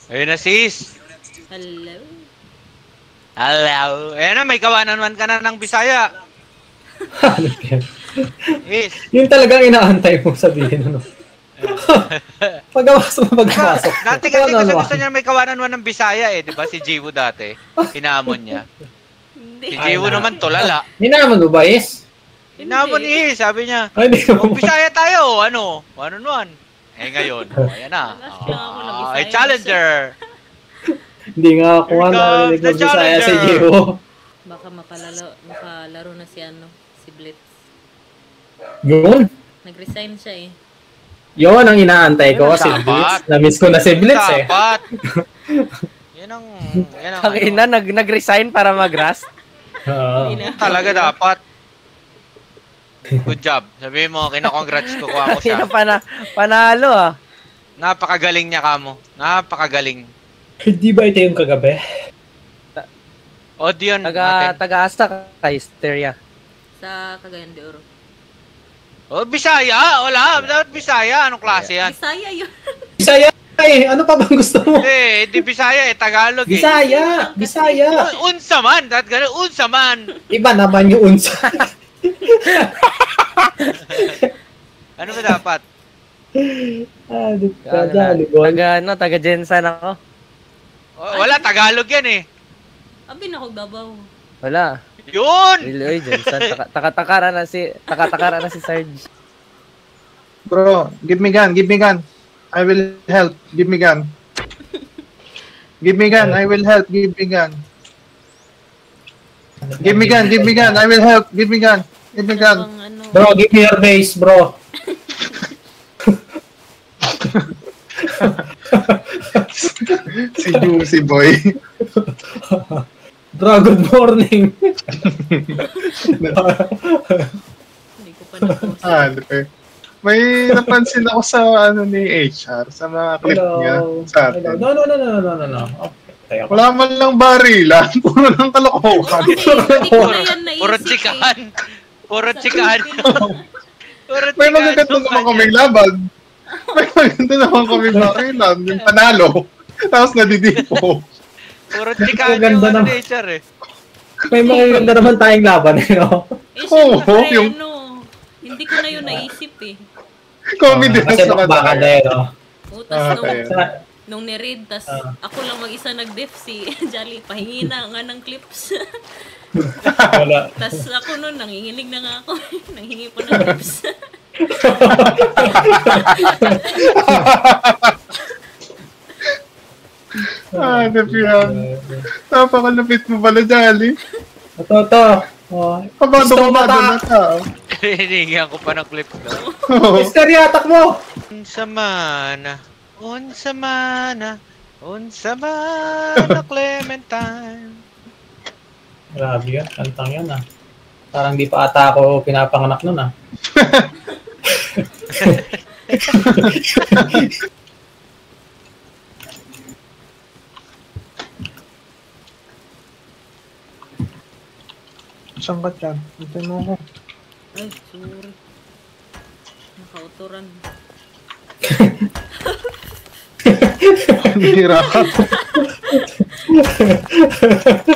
Ayun na sis. Hello. Hello. Ayun na, may kawanan ka na ng Bisaya. Is. Yun talagang inaantay mo sabihin, ano? Pagpasok. Dati kasi gusto niya may kawanan ng Bisaya eh, di ba? Si Jiwo dati. Hinamon niya. Si Jiwo naman tulala. Hinamon mo ba, Is? Hinamon sabi niya. Kung Bisaya tayo, ano? One-on-one. Eh ngayon, ayan na. Ay, challenger. Hindi nga ako narinig mo Bisaya si Jiwo. Baka makalaro na si si Blitz. Yun? Nag-resign siya eh. Yun ang inaantay ko, si Blitz. Na-miss ko na si Blitz eh. Dapat. Yan ang ina, nag-resign para mag-rust. Talaga dapat. Good job. Sabihin mo, kina-congrats ko ako siya. Panalo ah. Napakagaling niya kamo. Napakagaling. Hindi ba ito yung kagabi? Audion. Taga-asta kay Hysteria. Sa Cagayan de Oro. Oh, Bisaya. Wala. Dapat Bisaya. Anong klase yan? Bisaya yun. Bisaya eh. Ano pa bang gusto mo? Di Bisaya eh. Tagalog eh. Bisaya. Unsa man. Dapat ganun. Unsa man. Iba naman yung unsa. Ano ba dapat? Taga Jensan ako. Wala, Tagalog yan eh. Abi na ko Davao. Wala. Yun! Oy, Jensan. Takara na si Sarge. Bro, give me gun. I will help. Give me gun. I will help. Give me gun. I will help. Give me gun. Bro, give me your base, bro. Si Juicy Boy. Bro, good morning. Hindi ko pa na-post. May napansin ako sa ni HR, sa mga clip niya sa atin. No. Okay. Wala man lang barilan, puro lang kalokohan. Puro chikahan. May magaganda naman kaming laban. May maganda naman kaming barilan, yung panalo. Tapos nadidipo. Puro chikahan yung HR eh. May magaganda naman tayong laban eh, no? Hindi ko na yun naisip eh. Comedy kasi baka na yun, no? Nung ni-read, tas ako lang mag-isa nag-def si Jolly, pahingi na nga ng clips. Tas ako nun, nanginginig na nga ako. Nanghingi pa ng clips. Napiyan. Napakalapit mo pala, Jolly. Ito. Kabado na ka. Hiningihan ko pa ng clips daw. Hysteria, atak mo! Unsa mana, Clementine. Grabe yan, kantang yan ah. Parang di pa ata ako pinapanganak nun ah. Saan ka dyan? Hintay mo ako. Ay, sorry. Nakauturan. Hira ka.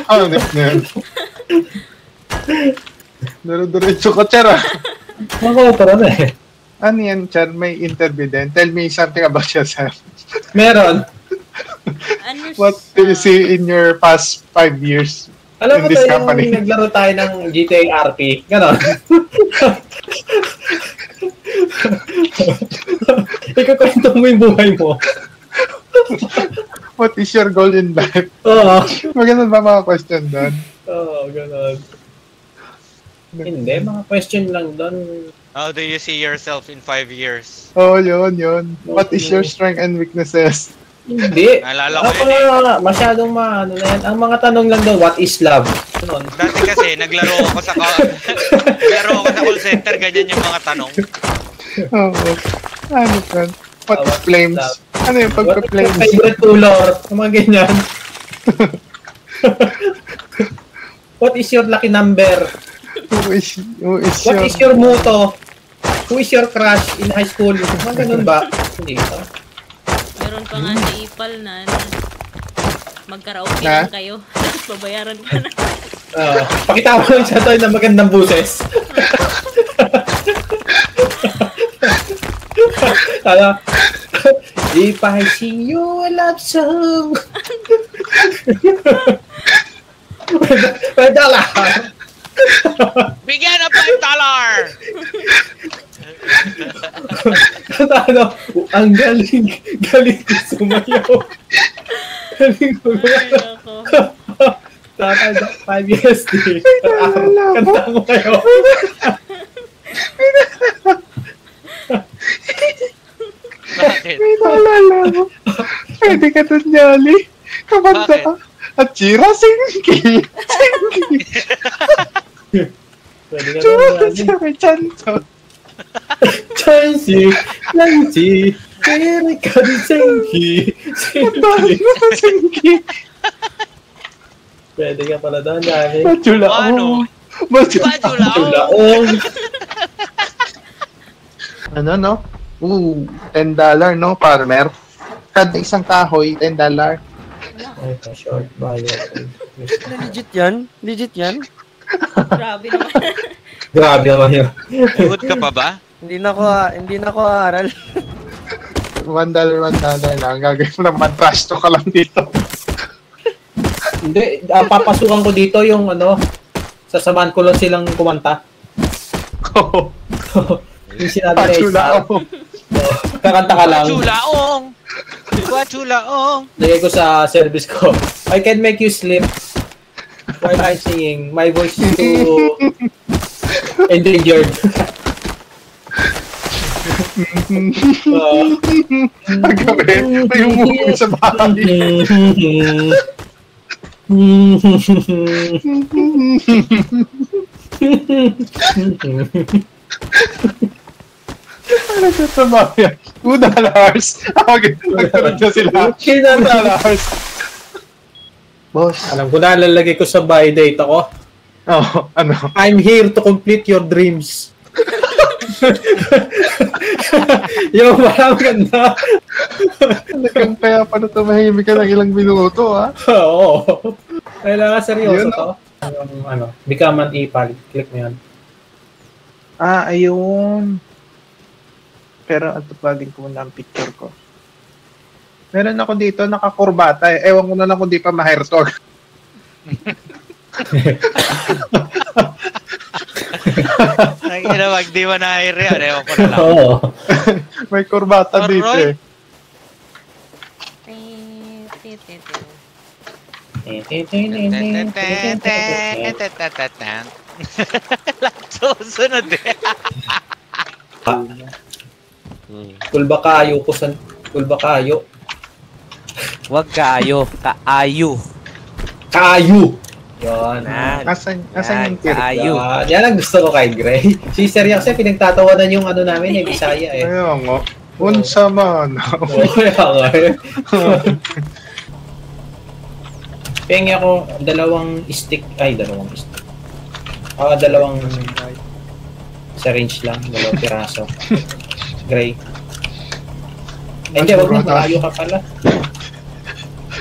Hanip na yan. Diretso ka, Char ah. Nakauturan eh. Ano yan, Char? May interview din. Tell me something about yourself. Meron. What do you see in your past 5 years? Alam mo tayo yung naglaro tayo ng GTA RP. Ganon. Ikakwento mo yung buhay mo. What is your goal in life? Oo. Maganda ba mga question doon? Oo, ganon. Hindi, mga question lang doon. How do you see yourself in 5 years? Oh, yun. What is your strength and weaknesses? Hindi. Naalala ko yun eh. Masyadong ano na yan. Ang mga tanong lang daw, what is love? Ganun. Dati kasi, naglaro ako sa call center, ganyan yung mga tanong. Oo. Ano yan? What is flames? Ano yung pagpa-flames? Favorite color? Mga ganyan. What is your lucky number? Who is What is your motto? Who is your crush in high school? Mga ganun ba? Hindi ba? Meron pa nga sa ipal na magkaraoke lang kayo. Babayaran ka na. Pakita mo lang siya tayo na magandang buses. If I sing you a love song. $5. Bigyan ng $5! Ang galing ko sumayaw. Galing ko sumayaw. Tatay, 5 USD. Kanta mo kayo. Bakit? May naalala mo. Pwede ka dun, Jolly. Kamanta ka. At Chira, Singki. Singki. Pwede ka Chura, lang. Chira, Chanto. Chansi, Nancy, Kere ka di Singki. Singki. Pwede ka pala doon, Jani. Machulaong. Tulaong. Ano, no? $10, no, farmer? Kada isang kahoy, $10. Ay, short bayad. Legit yan? Legit yan? Grabe naman. Grabe naman yun. Pagod ka pa ba? Hindi na ko aaral. $1 lang. Gagawin mo naman, trash to ka lang dito. Hindi, papasukan ko dito yung sasamahan ko lang silang kumanta. Yung sinabi na Machulaong. kakanta ka lang. Wachulaong! Lagay ko sa service ko. I can make you sleep while I'm singing. My voice is too endangered. Ang gabi, may umuwi sa bahay. Ano ka sa bahay? $2. Nagkaroon na sila. $2. Boss. Alam ko na, lalagay ko sa buy date ako. Ano? I'm here to complete your dreams. Yung parang ganda. Kaya pa na tumahimik ka ng ilang minuto, ha? Oo. Kailangan seryoso Yun, to. Yung become an ipal. Click mo yan. Ayun. Pero atupagin ko muna ang picture ko. Meron ako dito, nakakurbata. Ewan ko na lang kung di pa ma-hairtog. Wag di mo na-hire yan. Ewan ko na lang. Oo. May kurbata dito eh. Susunod eh. Kulbakayo ko sa kulbakayo. Huwag kaayo. Kaayo. Kayo. Yan. Asan yung kaayo. Yan ang gusto ko kay Gray. Si Serya kasi pinagtatawanan yung namin Bisaya eh. Ayun nga. Unsa man. Pengi ako dalawang stick. Dalawang syringe lang, dalawang piraso. Gray. Hindi, wag mo, malayo ka pala.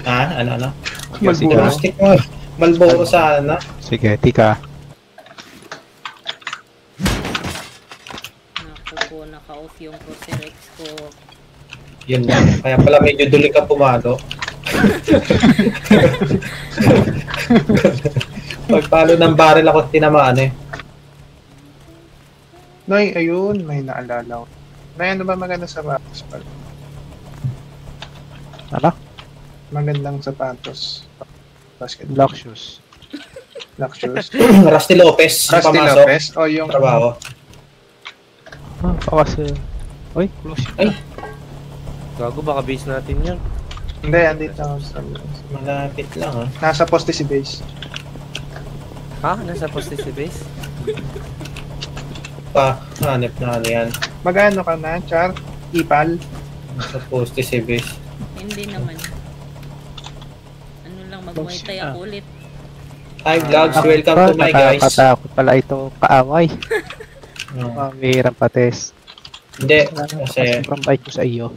Ano? Malboro. Stick mo. Malboro sa Sige, tika. Naka-off yung Crucirex ko. Yun yan. Kaya pala medyo duli ka pumado. Pagpalo ng barrel ako tinamaan eh. Noy, ayun, may naalala ko. Noy, ano ba maganda sa sapatos pala? Ano? Magandang sapatos. Basketball. Black shoes. Black shoes. Rusty Lopez. Rusty Pamasok. Lopez? O yung... Trabaho. Kasi... Uy, close. Ay, Gago, baka base natin yan. Hindi, andito ako sa... malapit lang ah. Nasa poste si base. Ha? Nasa poste si base? Hanip na yan. Magano ka na, Char? Ipal? Sa poste si base. Hindi naman. Ano lang, mag-muay thai ako ulit. Hi vlogs, welcome to my guys. Nakatakot pala ito kaaway. Mahirap pates. Hindi, kasi Sobrang bait ko sa iyo.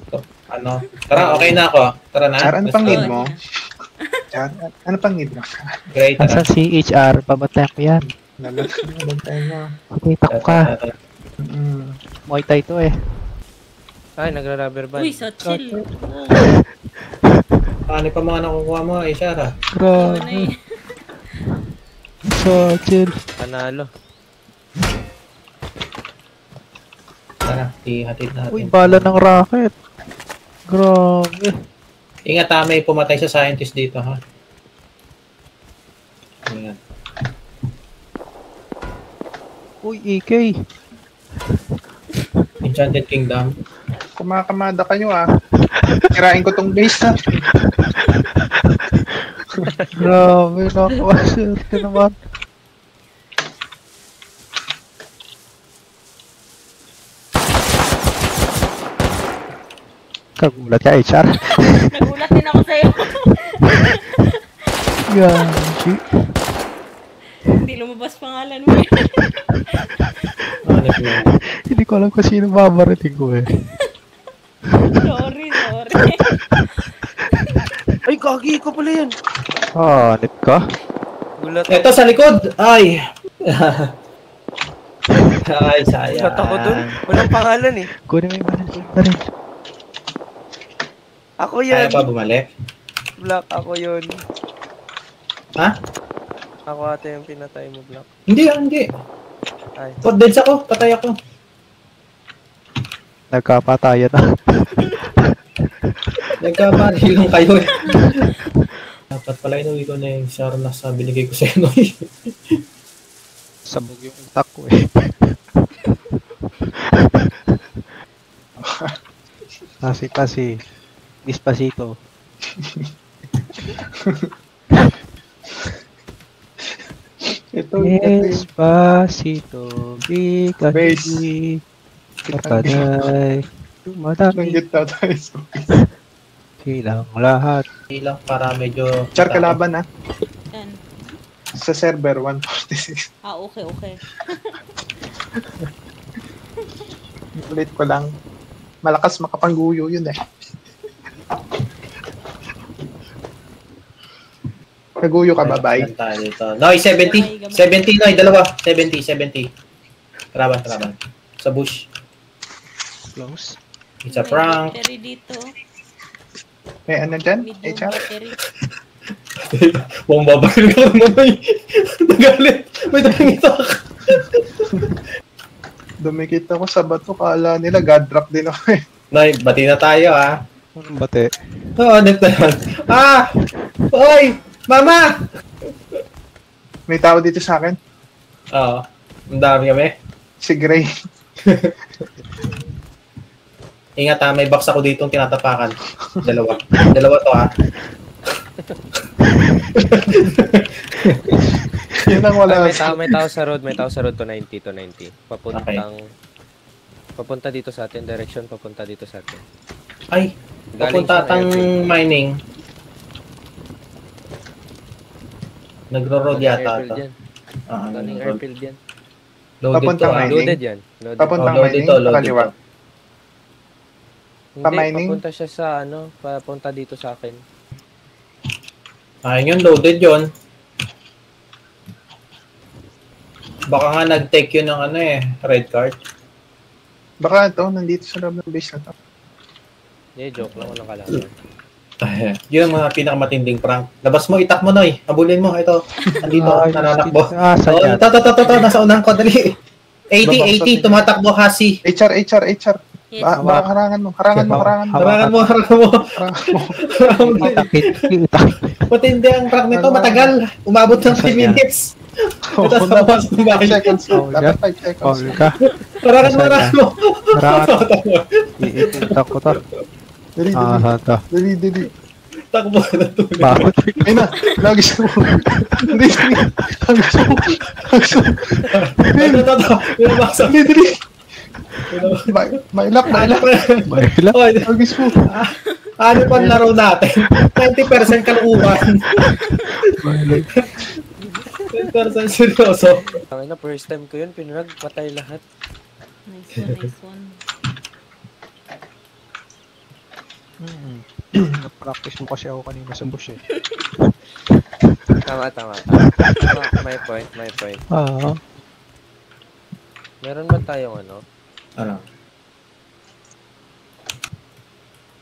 Ano? Tara, okay na ako. Tara na. Char, ano Let's pang go. need mo? Char, ano pang need mo? Great. Asan si HR? Pabatayan ko yan. Nabantayan mo. Okay, tako ka. Muay Thai to eh. Ay, nagra-rubber band. Uy, sa chill. Ano pa mga nakukuha mo, Shara? Grabe. So, chill. Panalo. Tara, ihatid natin. Uy, bala ng rocket. Grabe. Ingat ha, may pumatay sa scientist dito ha. Ayan. Uy, AK. Enchanted Kingdom. Kumakamada kayo Kirain ko tong base na. Grabe, nakuha. Swerte naman. Kagulat ka, HR. Nagulat din ako sa'yo. Gashi. Hindi lumabas pangalan mo. Ano yun? Hindi ko alam kung sino babarating ko eh. Sorry. Ay, kagi ko pala yan. Hanip ka? Gulat Ito sa likod! Ay! Ay, sayang. Gulat ako dun. Walang pangalan eh. Kunin mo yung baril. Ako Kaya yan. pa bumalik? Black, ako yun. Ha? Ako ata yung pinatay mo, Black. Hindi. Ay. What deads ako? Patay ako. Nagkapatayan na. Nagkaparilong kayo eh. Dapat pala inuwi ko na yung Sharnas na binigay ko sa Enoy. Sabog yung utak ko eh. Kasi. Despacito. Ito. Despacito. Bigati. Pagkaday. Tumataki. Nanggit na tayo. Silang lahat. Ilang para medyo... Char, kalaban Yan. Sa server 146. Okay. Ulit ko lang. Malakas makapangguyo yun eh. Naguyo ka ba, bye? Noy, 70. 70, Noy. Dalawa. 70. Taraban. Sa bush. Close. It's a prank. Battery dito. May ano dyan? Medium HR? battery. Huwag babail ka naman. Nagalit. May nangita ka. Dumikit ako sa bato. Kala nila God drop din ako eh. Noy, bati na tayo ha. Anong bate? Oo, net na yan. Oy! Mama! May tao dito sa akin. Oo. Ang dami kami. Si Gray. Ingat ha, may box ako dito tinatapakan. Dalawa to ha. Yun ang wala. Ay, may tao sa road. May tao sa road to 90. Papunta dito sa atin. Direction papunta dito sa atin. Ay, Galing papunta sa tang airfield. mining. Nagro-road yata Airfield ito. yan. Galing Loaded airfield yan. Papunta to ha. mining. Loaded yan. Loaded. Papuntang Loaded mining. to, loaded Pakaliwa. to. Hindi, Pa-mining? papunta siya sa papunta dito sa akin. Ayun yun, loaded yun. Baka nga nag-take yun ng red card. Baka ito, nandito sa loob ng base na to. Joke lang, walang kalaman. Yun ang mga pinakamatinding prank. Labas mo, itak mo, Noy. Abulin mo, ito. Andito, nananakbo. Saan yan? Ito, nasa unang ko, dali. 80, tumatakbo, Hasi. HR. Yes. Harangan mo. Harangan mo. Matindi ang prank nito, matagal. Umabot ng 3 minutes. Ito sa mga 5 seconds. Dapat 5 seconds. Paul ka. Harangan mo. Iitak ko to. Dali. Saan to? Dali. Takbo na tuloy. Bakit? Ayun na. Lagis mo. Hindi. Lagis mo. Ito. Binabaksa. Dali. Mailap. Mahila. Lagis mo. Ano pa ang laro natin? 20% kaluukan. 10% seryoso. First time ko yun, pinurag, patay lahat. Nice one. Na-practice mo kasi ako kanina sa bush eh. Tama. May point. Oo. Meron ba tayong ano? Ano?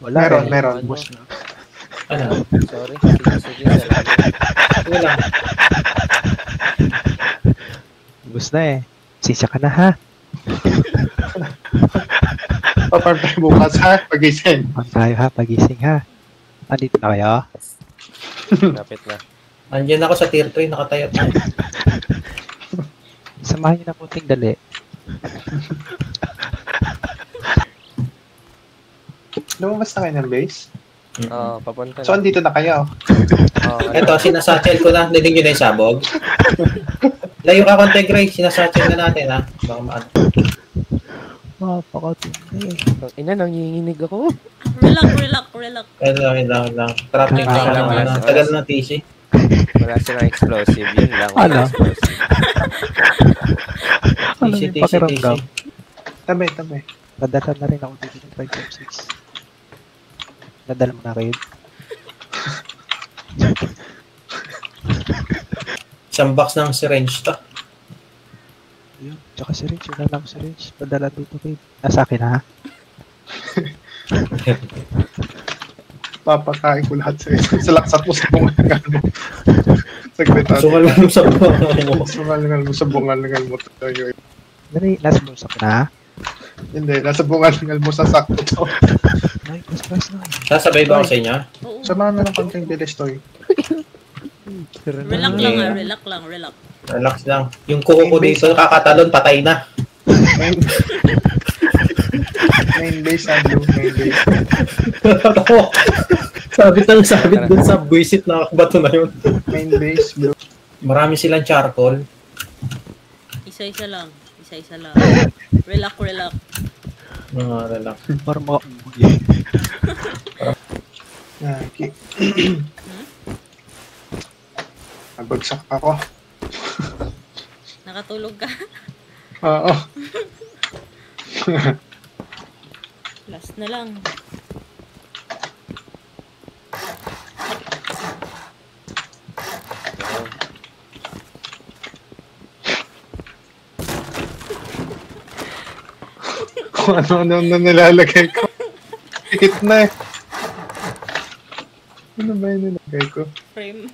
Wala Meron. Bush na. Ano? Sorry. Sige, salamat. Wala. Bush na eh. Sisya ka na ha. Papantay bukas ha, pagising. Huwag tayo ha, pagising ha. Andito na kayo? Lapit na. Andiyan ako sa tier 3, nakatayo tayo. Samahan niyo na kunting dali. Lumabas na kayo ng base? Oo, papunta So, na. andito na kayo. Ito, sinasachel ko na. Narinig nyo na yung sabog. Layo ka konti, Gray. Sinasachel na natin, ha? Baka maano. Pakatindi. Ina, nanginginig ako. Relax. Wait lang. Tracking Ah, lang. wala. Tagal na TC. Wala silang explosive. Yun lang. Ano? Explosive. Ano yung pakiramdam? Tabi. Nadala na rin ako dito ng 5.6. Nadala mo na kayo. Isang box ng syringe to. Yun. Tsaka syringe. Yun lang syringe. Padala dito kayo. Nasa akin ha? Papakain ko lahat sa isa. Salaksat mo sa bungal mo. Sekretary. Sumal mo sa mga mo. Sumalingal mo sa bungal mo. Dali, nasa bulsa ko na. Hindi, nasa bungal mo sa sakto to. Ay, pas na. Sasabay ba ako sa inyo? Oo. Samahan mo ng konting bilis to. Relax lang ha, relax lang. Relax lang. Yung kuko ko dito, kakatalon, patay na. Main base, Andrew. Main base. sabit dun sa buisit na bato na yun. Main base, blue. Marami silang charcoal. Isa-isa lang. Relax. Relax. Parang makakumugi. Okay. Nabagsak ako. Nakatulog ka? Oo. Last na lang. Kung ano na nilalagay ko. Hit na eh. Ano ba yung nilagay ko? Frame.